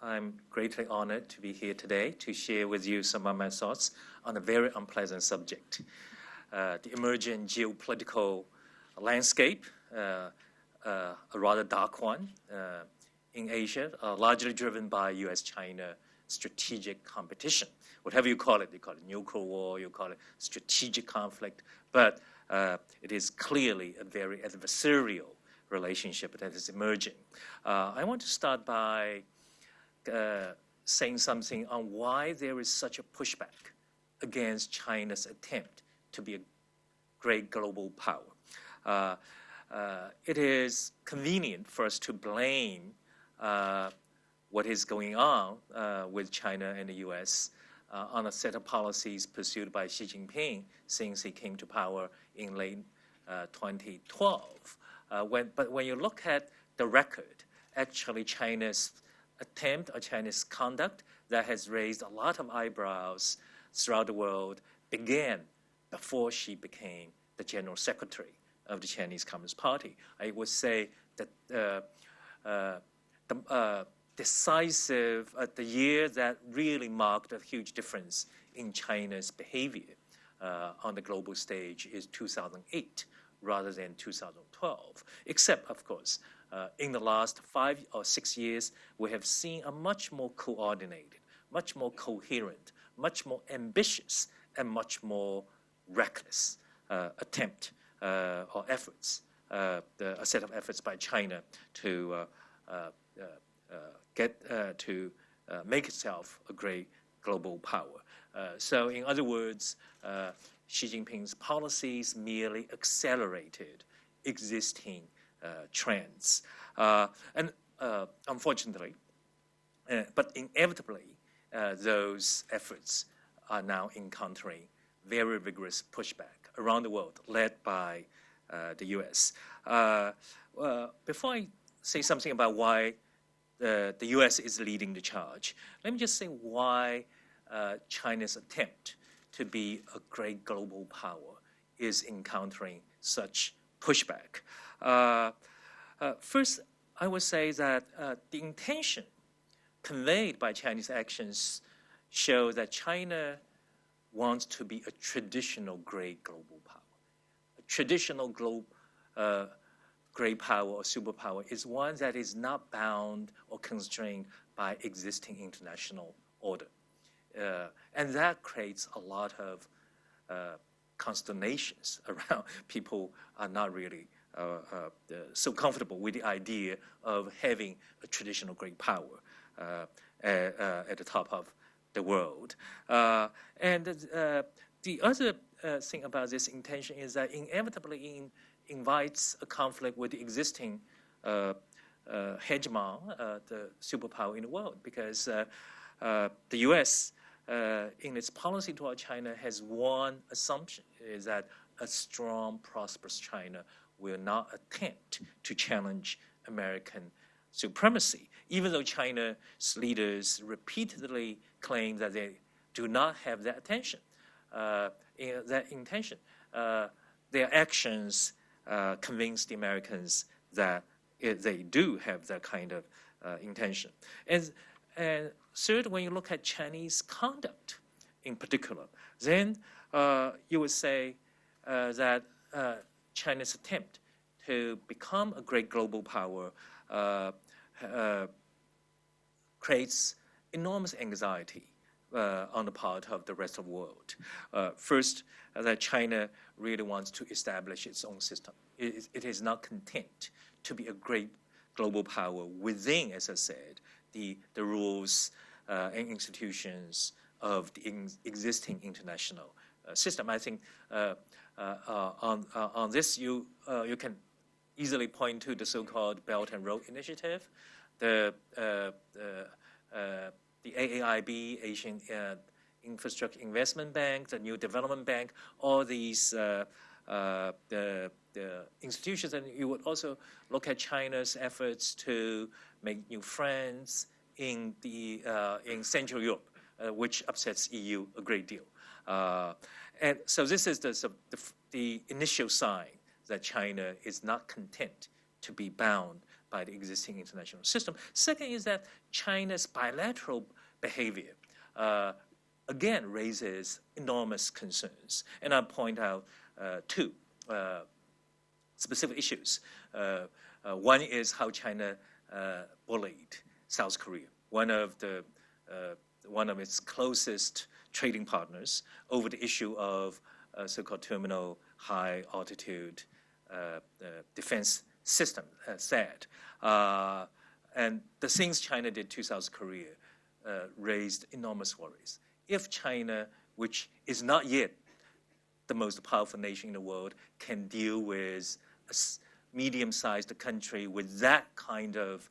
I'm greatly honored to be here today to share with you some of my thoughts on a very unpleasant subject, the emerging geopolitical landscape, a rather dark one in Asia, largely driven by US-China strategic competition. Whatever you call it nuclear war, you call it strategic conflict, but it is clearly a very adversarial relationship that is emerging. I want to start by saying something on why there is such a pushback against China's attempt to be a great global power. It is convenient for us to blame what is going on with China and the US on a set of policies pursued by Xi Jinping since he came to power in late 2012. But when you look at the record, actually China's attempt or China's conduct that has raised a lot of eyebrows throughout the world began before she became the General Secretary of the Chinese Communist Party. I would say that the year that really marked a huge difference in China's behavior on the global stage is 2008 rather than 2012, except, of course, in the last 5 or 6 years, we have seen a much more coordinated, much more coherent, much more ambitious, and much more reckless attempt or efforts, a set of efforts by China to make itself a great global power. So in other words, Xi Jinping's policies merely accelerated existing trends. And unfortunately, but inevitably, those efforts are now encountering very vigorous pushback around the world, led by the US. Before I say something about why the US is leading the charge, let me just say why China's attempt to be a great global power is encountering such pushback. First, I would say that the intention conveyed by Chinese actions show that China wants to be a traditional great global power. A traditional great power or superpower is one that is not bound or constrained by existing international order. And that creates a lot of consternations around. People are not really so comfortable with the idea of having a traditional great power at the top of the world. And the other thing about this intention is that inevitably it invites a conflict with the existing hegemon, the superpower in the world, because the U.S. In its policy toward China has one assumption, is that a strong, prosperous China will not attempt to challenge American supremacy, even though China's leaders repeatedly claim that they do not have that intention. Their actions convince the Americans that they do have that kind of intention. And third, when you look at Chinese conduct in particular, then you would say that China's attempt to become a great global power creates enormous anxiety on the part of the rest of the world. First, that China really wants to establish its own system. It is not content to be a great global power within, as I said, the rules and institutions of the existing international system. I think on this you can easily point to the so-called Belt and Road Initiative, the AAIB, Asian Infrastructure Investment Bank, the New Development Bank, all these the institutions, and you would also look at China's efforts to make new friends in Central Europe, which upsets EU a great deal. And so this is the initial sign that China is not content to be bound by the existing international system. Second is that China's bilateral behavior, again, raises enormous concerns. And I'll point out two specific issues. One is how China bullied South Korea, one of its closest trading partners, over the issue of so-called terminal high altitude defense system, THAAD. And the things China did to South Korea raised enormous worries. If China, which is not yet the most powerful nation in the world, can deal with a medium-sized country with that kind of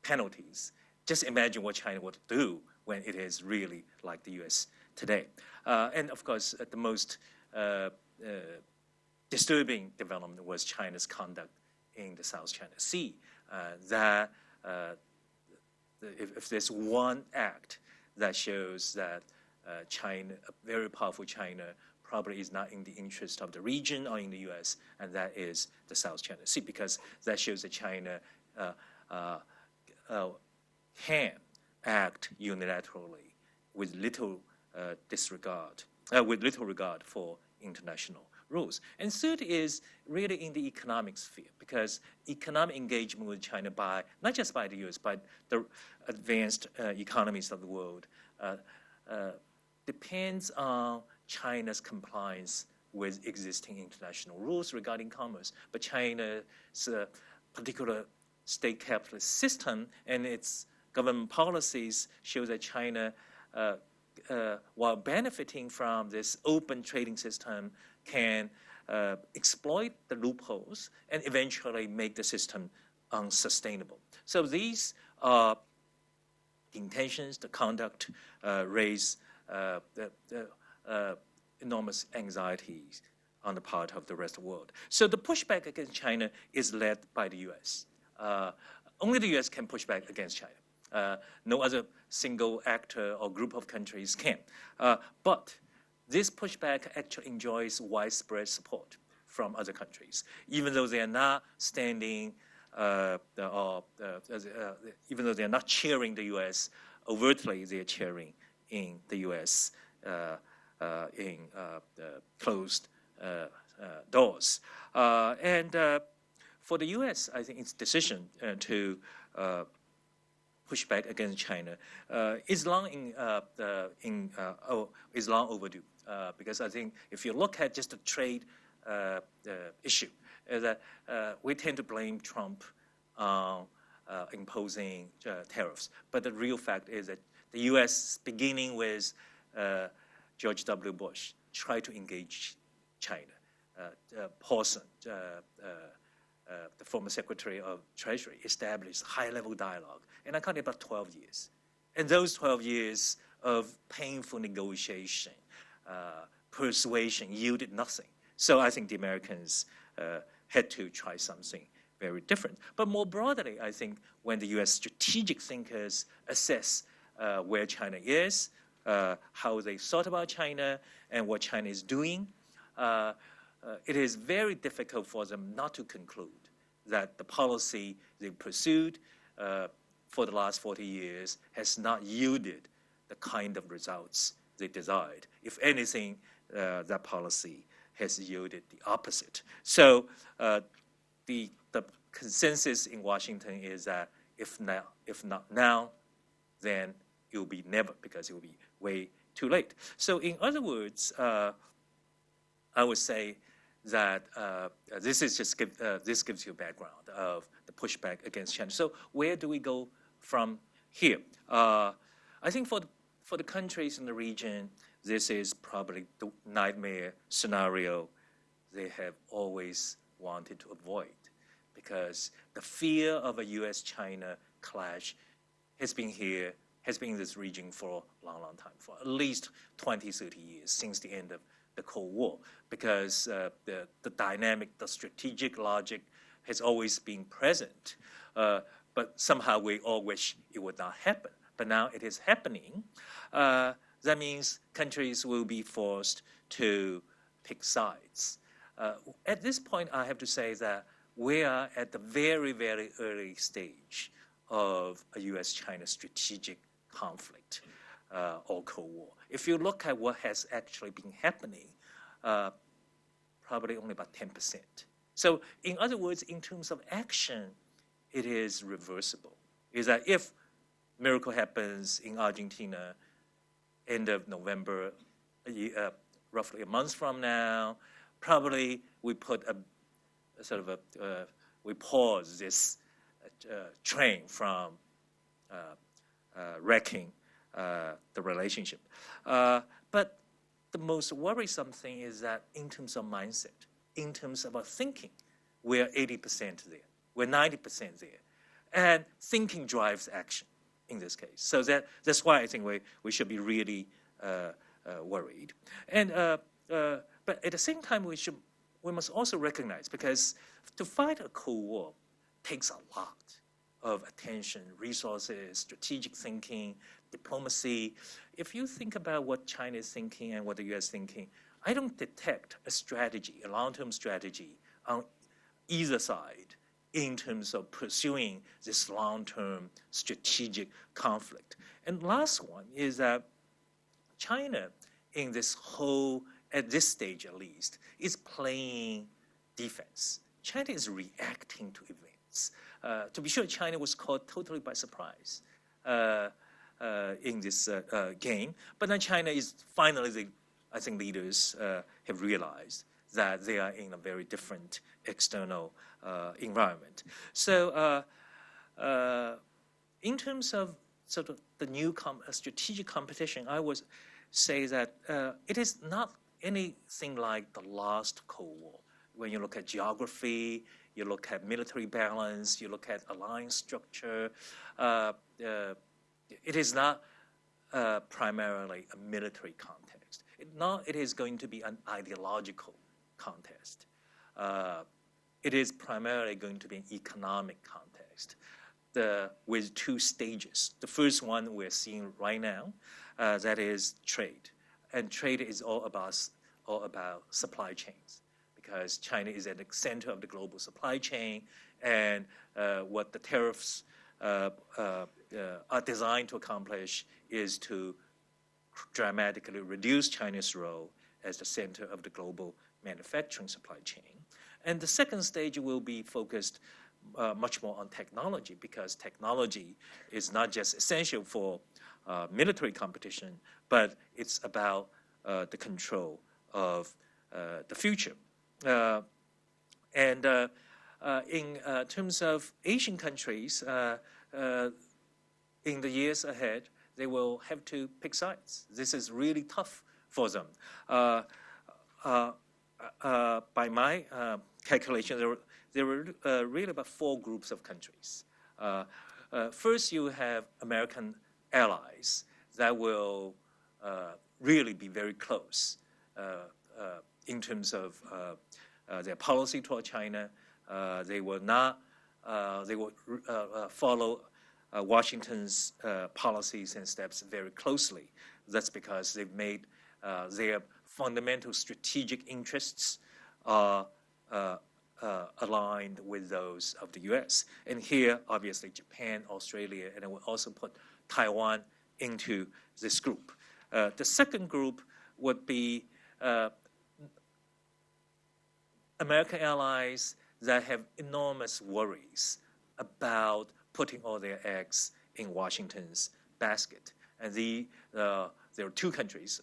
penalties, just imagine what China would do when it is really like the U.S. today. And of course, the most disturbing development was China's conduct in the South China Sea. If there's one act that shows that China, a very powerful China, probably is not in the interest of the region or in the U.S., and that is the South China Sea, because that shows that China can act unilaterally with little regard for international rules. And third is really in the economic sphere, because economic engagement with China not just by the U.S., but the advanced economies of the world depends on China's compliance with existing international rules regarding commerce. But China's particular state capitalist system and its government policies show that China, while benefiting from this open trading system, can exploit the loopholes and eventually make the system unsustainable. So these are the intentions, the conduct raise enormous anxieties on the part of the rest of the world. So the pushback against China is led by the U.S. Only the U.S. can push back against China. No other single actor or group of countries can. But this pushback actually enjoys widespread support from other countries, even though they are not standing even though they are not cheering the U.S. overtly, they are cheering in the U.S. In closed doors. And for the U.S., I think its decision to push back against China is long overdue. Because I think if you look at just the trade issue, that we tend to blame Trump on imposing tariffs. But the real fact is that the U.S., beginning with George W. Bush, tried to engage China. Paulson, the former Secretary of Treasury, established high-level dialogue, and I counted about 12 years. And those 12 years of painful negotiation, persuasion yielded nothing. So I think the Americans had to try something very different. But more broadly, I think when the U.S. strategic thinkers assess where China is, how they thought about China, and what China is doing, it is very difficult for them not to conclude that the policy they pursued for the last 40 years has not yielded the kind of results they desired. If anything, that policy has yielded the opposite. So the consensus in Washington is that if not now, then it will be never, because it will be way too late. So in other words, I would say that this gives you a background of the pushback against China. So where do we go from here? I think for the countries in the region, this is probably the nightmare scenario they have always wanted to avoid, because the fear of a U.S.-China clash has been in this region for a long, long time, for at least 20, 30 years, since the end of the Cold War, because the dynamic, the strategic logic has always been present. But somehow we all wish it would not happen. But now it is happening. That means countries will be forced to pick sides. At this point, I have to say that we are at the very, very early stage of a U.S.-China strategic conflict or Cold War. If you look at what has actually been happening, probably only about 10%. So in other words, in terms of action, it is reversible. Is that if miracle happens in Argentina, end of November, roughly a month from now, probably we put a sort of we pause this train from wrecking the relationship. But the most worrisome thing is that in terms of mindset, in terms of our thinking, we're 80% there. We're 90% there. And thinking drives action in this case. So that's why I think we should be really worried. And but at the same time, we must also recognize, because to fight a Cold War takes a lot of attention, resources, strategic thinking, diplomacy. If you think about what China is thinking and what the U.S. is thinking, I don't detect a strategy, a long-term strategy on either side in terms of pursuing this long-term strategic conflict. And last one is that China, in this whole, at this stage at least, is playing defense. China is reacting to events. To be sure, China was caught totally by surprise in this game. But then China is finally, I think leaders have realized that they are in a very different external environment. So in terms of sort of the new strategic competition, I would say that it is not anything like the last Cold War. When you look at geography, you look at military balance, you look at alliance structure, it is not primarily a military context. It is going to be an ideological contest. It is primarily going to be an economic context with two stages. The first one we're seeing right now, that is trade. And trade is all about supply chains, because China is at the center of the global supply chain, and what the tariffs are designed to accomplish is to dramatically reduce China's role as the center of the global manufacturing supply chain. And the second stage will be focused much more on technology, because technology is not just essential for military competition, but it's about the control of the future. And in terms of Asian countries, in the years ahead, they will have to pick sides. This is really tough for them. By my calculation, there were really about 4 groups of countries. First, you have American allies that will really be very close in terms of their policy toward China. They will not. They will follow Washington's policies and steps very closely. That's because they've made their fundamental strategic interests aligned with those of the U.S. And here, obviously, Japan, Australia, and I will also put Taiwan into this group. The second group would be American allies that have enormous worries about putting all their eggs in Washington's basket. And there are 2 countries,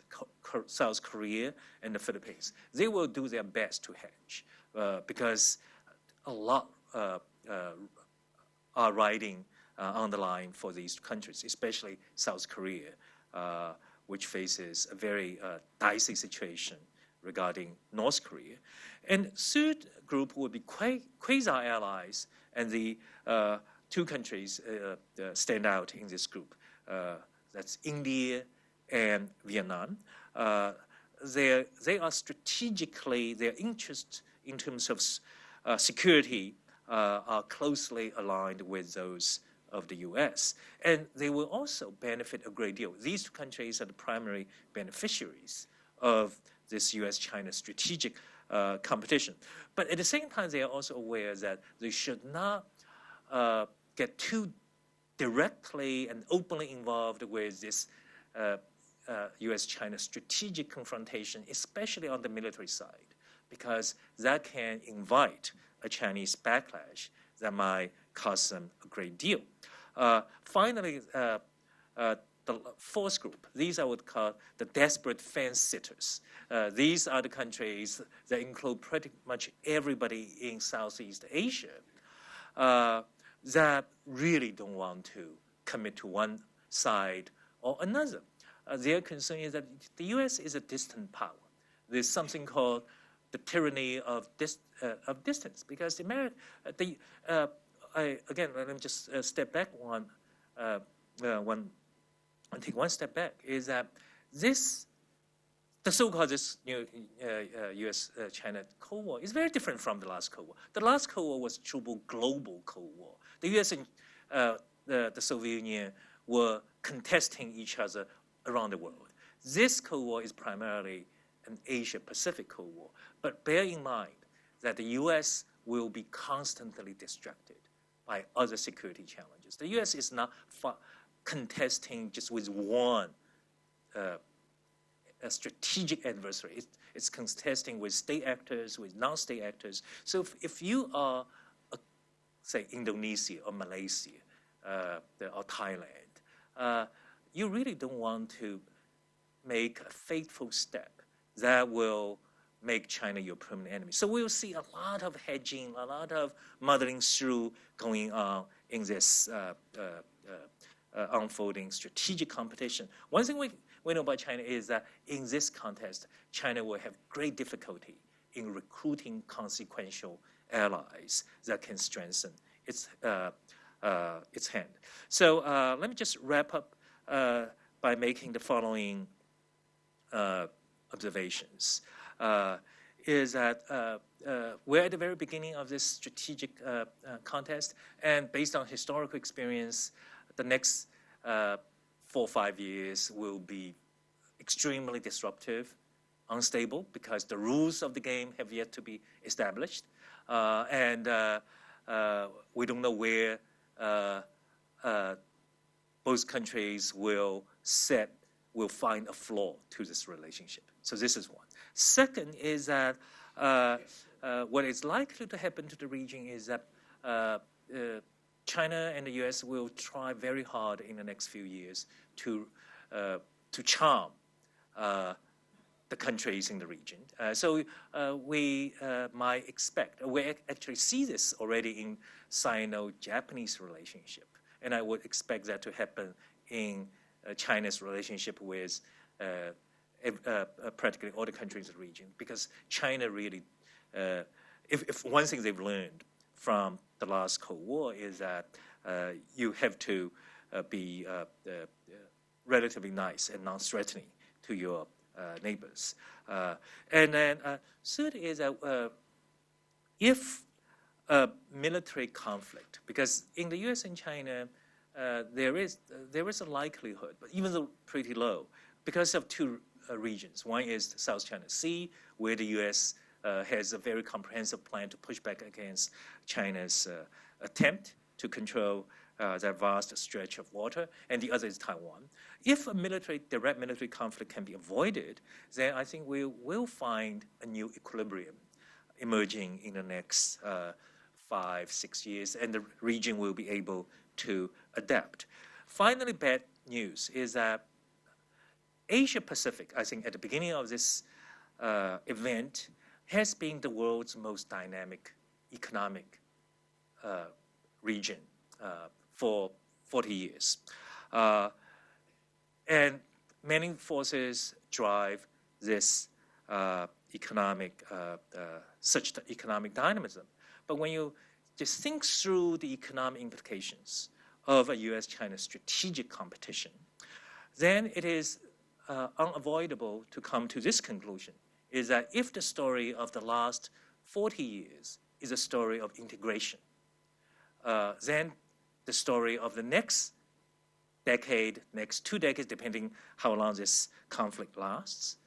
South Korea and the Philippines. They will do their best to hedge because a lot are riding on the line for these countries, especially South Korea, which faces a very dicey situation regarding North Korea. And third group would be quasi-allies, and the 2 countries stand out in this group. That's India and Vietnam. They are strategically, their interests in terms of security are closely aligned with those of the U.S. And they will also benefit a great deal. These 2 countries are the primary beneficiaries of this U.S.-China strategic competition. But at the same time, they are also aware that they should not get too directly and openly involved with this U.S.-China strategic confrontation, especially on the military side, because that can invite a Chinese backlash that might cost them a great deal. Finally, the fourth group, these I would call the desperate fence-sitters. These are the countries that include pretty much everybody in Southeast Asia that really don't want to commit to one side or another. Their concern is that the U.S. is a distant power. There's something called the tyranny of distance, because again, let me just step back take one step back, is that the so-called U.S.-China Cold War is very different from the last Cold War. The last Cold War was a true global Cold War. The U.S. and the Soviet Union were contesting each other around the world. This Cold War is primarily an Asia-Pacific Cold War. But bear in mind that the U.S. will be constantly distracted by other security challenges. The U.S. is not contesting just with one a strategic adversary. It's contesting with state actors, with non-state actors. So if you are, say, Indonesia or Malaysia or Thailand, you really don't want to make a fateful step that will make China your permanent enemy. So we'll see a lot of hedging, a lot of muddling through going on in this unfolding strategic competition. One thing we know about China is that in this contest, China will have great difficulty in recruiting consequential allies that can strengthen its hand. So let me just wrap up by making the following observations. Is that we're at the very beginning of this strategic contest, and based on historical experience, the next 4 or 5 years will be extremely disruptive, unstable, because the rules of the game have yet to be established, and we don't know where both countries will find a flaw to this relationship. So this is one. Second is that what is likely to happen to the region is that China and the U.S. will try very hard in the next few years to charm the countries in the region. So we might expect, we actually see this already in Sino-Japanese relationship, and I would expect that to happen in China's relationship with practically all the countries in the region, because China really, if one thing they've learned from the last Cold War is that you have to be relatively nice and non-threatening to your neighbors. And then third is that if a military conflict, because in the U.S. and China, there is a likelihood, but even though pretty low, because of two regions. One is the South China Sea, where the U.S. Has a very comprehensive plan to push back against China's attempt to control that vast stretch of water, and the other is Taiwan. If a direct military conflict can be avoided, then I think we will find a new equilibrium emerging in the next 5-6 years, and the region will be able to adapt. Finally, bad news is that Asia-Pacific, I think at the beginning of this event, has been the world's most dynamic economic region for 40 years. And many forces drive this such economic dynamism. But when you just think through the economic implications of a U.S.-China strategic competition, then it is unavoidable to come to this conclusion, is that if the story of the last 40 years is a story of integration, then the story of the next decade, next 2 decades, depending how long this conflict lasts,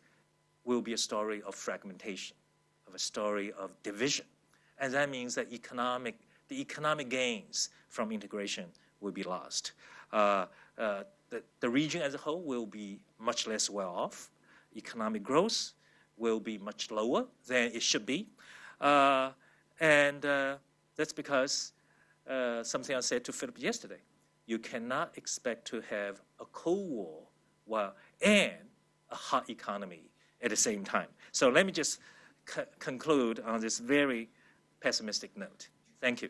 will be a story of fragmentation, of a story of division. And that means that the economic gains from integration will be lost. The region as a whole will be much less well off. Economic growth will be much lower than it should be. And that's because something I said to Philip yesterday. You cannot expect to have a Cold War and a hot economy at the same time. So let me just conclude on this very pessimistic note. Thank you.